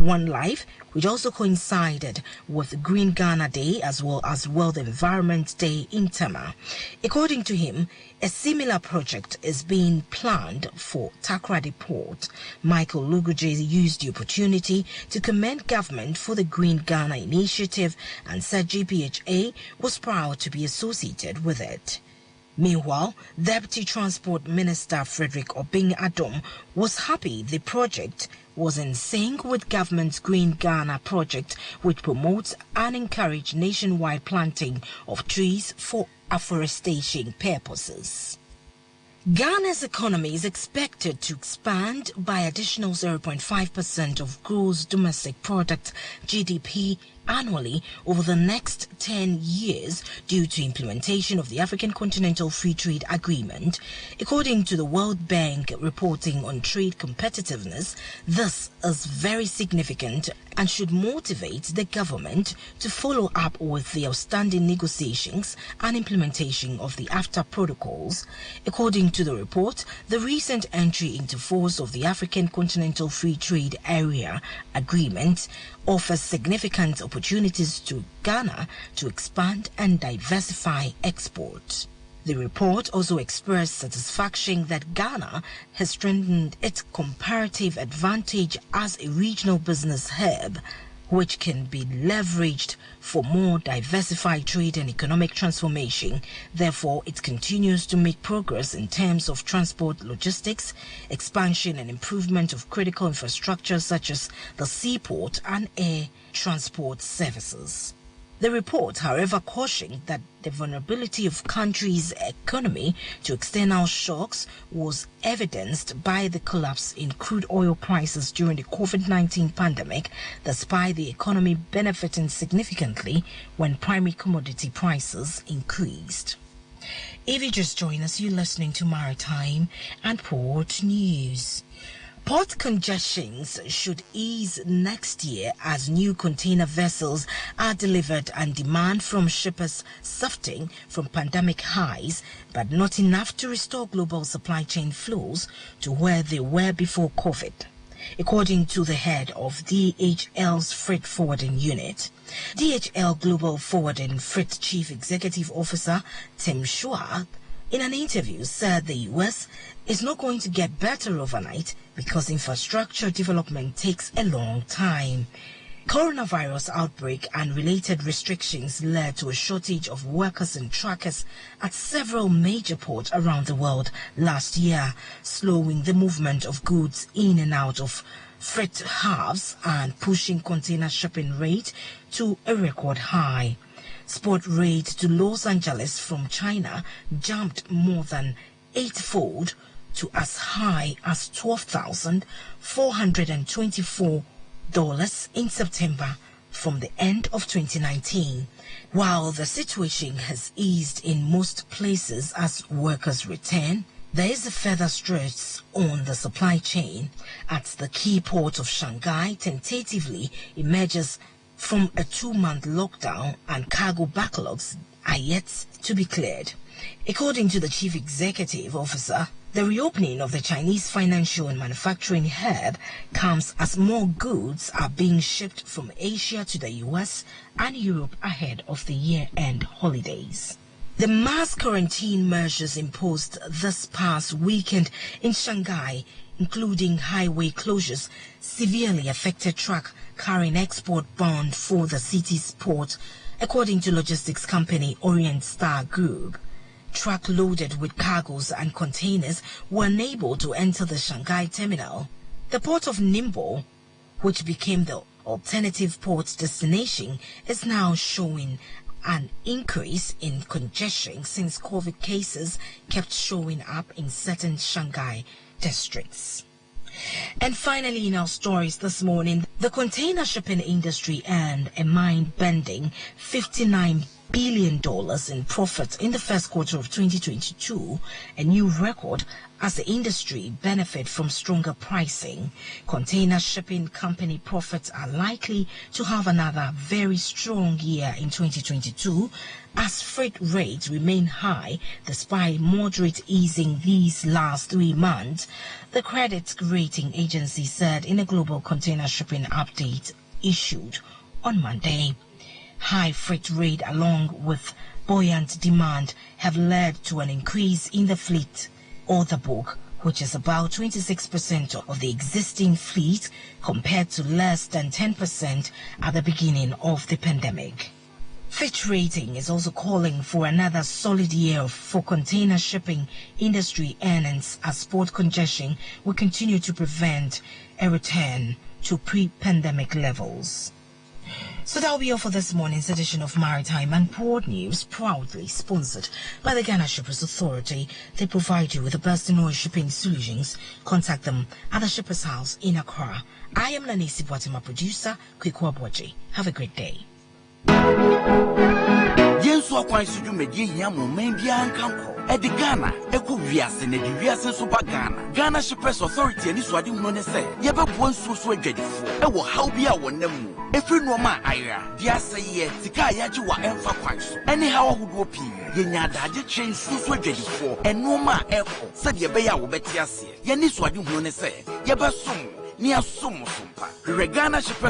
One Life, which also coincided with Green Ghana Day as well as World Environment Day in Tema. According to him, a similar project is being planned for Takoradi Port. Michael Luguje used the opportunity to commend government for the Green Ghana initiative and said GPHA was proud to be associated with it. Meanwhile, Deputy Transport Minister Frederick Obeng Adom was happy the project was in sync with government's Green Ghana project, which promotes and encourages nationwide planting of trees for afforestation purposes. Ghana's economy is expected to expand by additional 0.5% of gross domestic product (GDP) annually over the next 10 years due to implementation of the African Continental Free Trade Agreement. According to the World Bank reporting on trade competitiveness, this is very significant and should motivate the government to follow up with the outstanding negotiations and implementation of the AfTA protocols. According to the report, the recent entry into force of the African Continental Free Trade Area Agreement offers significant opportunities to Ghana to expand and diversify exports. The report also expressed satisfaction that Ghana has strengthened its comparative advantage as a regional business hub, which can be leveraged for more diversified trade and economic transformation. Therefore, it continues to make progress in terms of transport logistics, expansion and improvement of critical infrastructure such as the seaport and air transport services. The report, however, cautioned that the vulnerability of countries' economy to external shocks was evidenced by the collapse in crude oil prices during the COVID-19 pandemic, despite the economy benefiting significantly when primary commodity prices increased. If you just join us, you're listening to Maritime and Port News. Port congestions should ease next year as new container vessels are delivered and demand from shippers softening from pandemic highs, but not enough to restore global supply chain flows to where they were before COVID. According to the head of DHL's freight forwarding unit, DHL Global Forwarding Freight Chief Executive Officer Tim Schwab, in an interview, said the U.S. is not going to get better overnight because infrastructure development takes a long time. Coronavirus outbreak and related restrictions led to a shortage of workers and truckers at several major ports around the world last year, slowing the movement of goods in and out of freight hubs and pushing container shipping rate to a record high. Spot rate to Los Angeles from China jumped more than eightfold to as high as $12,424 in September from the end of 2019. While the situation has eased in most places as workers return, there is a further stress on the supply chain. At the key port of Shanghai, tentatively emerges from a 2-month lockdown and cargo backlogs are yet to be cleared. According to the chief executive officer, the reopening of the Chinese financial and manufacturing hub comes as more goods are being shipped from Asia to the US and Europe ahead of the year-end holidays. The mass quarantine measures imposed this past weekend in Shanghai, including highway closures, severely affected truck carrying export bound for the city's port, according to logistics company Orient Star Group. Truck loaded with cargoes and containers were unable to enter the Shanghai terminal. The port of Ningbo, which became the alternative port destination, is now showing an increase in congestion since COVID cases kept showing up in certain Shanghai districts. And finally, in our stories this morning, the container shipping industry earned a mind-bending $59 billion in profit in the first quarter of 2022, a new record as the industry benefit from stronger pricing. Container shipping company profits are likely to have another very strong year in 2022 as freight rates remain high despite moderate easing these last 3 months, the credit rating agency said in a global container shipping update issued on Monday. High freight rate along with buoyant demand have led to an increase in the fleet order book, which is about 26% of the existing fleet compared to less than 10% at the beginning of the pandemic. Fitch Rating is also calling for another solid year for container shipping industry earnings as port congestion will continue to prevent a return to pre-pandemic levels. So that will be all for this morning's edition of Maritime and Port News, proudly sponsored by the Ghana Shippers Authority. They provide you with the best in oil shipping solutions. Contact them at the Shippers House in Accra. I am Nanisi Boateng, producer, Kwikwa Boje. Have a great day. Yensu akwan suju medie hia mo man bia ankanko Ghana eko wiase na di wiase so ba Ghana Shippers Authority ani so ade hu ne se ye bebo nsuo so adwadifo e wo haw bia wonam mu efri no ma ayra dia seye sika ya ji wa emfa kwan so ene haw hodo pi ye nya adaje twen nsuo so adwadifo eno ma eko se de be ya wo beti ase ye ni so ade hu ne se ye besom ni asom sompa Ghana Shippers